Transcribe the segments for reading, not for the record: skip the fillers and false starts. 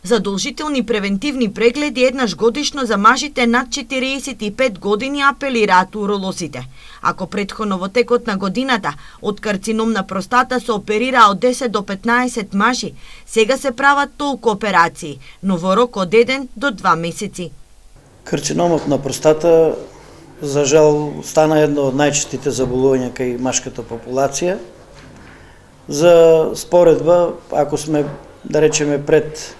Задолжителни превентивни прегледи еднаш годишно за мажите над 45 години, апелираат уролозите. Ако претходно во текот на годината од карцином на простата се оперираа од 10 до 15 мажи, сега се прават толку операции, но во рок од 1 до 2 месеци. Карциномот на простата, за жал, стана едно од најчестите заболувања кај машката популација. За споредба, ако сме, да речеме, пред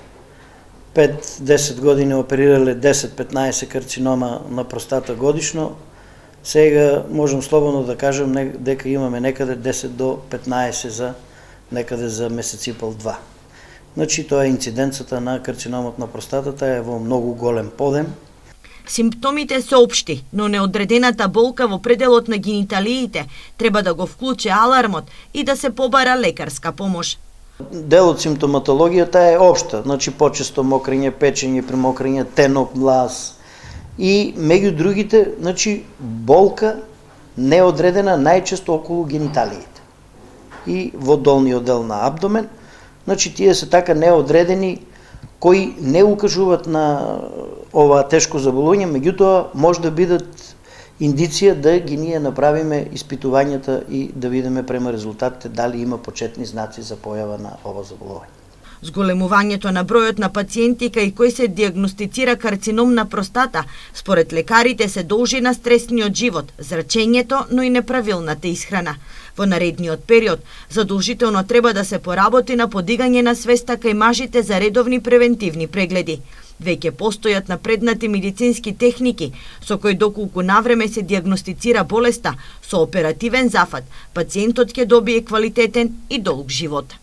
5-10 години оперирале 10-15 карцинома на простата годишно, сега можам слободно да кажам дека имаме некаде 10 до 15 за некаде за месец и пол 2. Значи тоа е инциденцата на карциномот на простатата е во многу голем подем. Симптомите се општи, но неодредената болка во пределот на гениталиите треба да го вклучи алармот и да се побара лекарска помош. Дел од симптоматологијата е општа, значи почесто мокрење, печење, примокрење, тенок глас и меѓу другите, значи болка неодредена најчесто околу гениталиите и во долниот дел на абдомен. Значи тие се така неодредени кои не укажуваат на ова тешко заболување, меѓутоа може да бидат индиција да ги ние направиме испитувањата и да видиме према резултатите дали има почетни знаци за појава на ова заболување. Зголемувањето на бројот на пациенти кај кои се диагностицира карцином на простата, според лекарите се должи на стресниот живот, зрачењето, но и неправилната исхрана. Во наредниот период, задолжително треба да се поработи на подигање на свеста кај мажите за редовни превентивни прегледи. Веќе постојат напреднати медицински техники, со кои доколку навреме се диагностицира болеста, со оперативен зафат, пациентот ќе добие квалитетен и долг живот.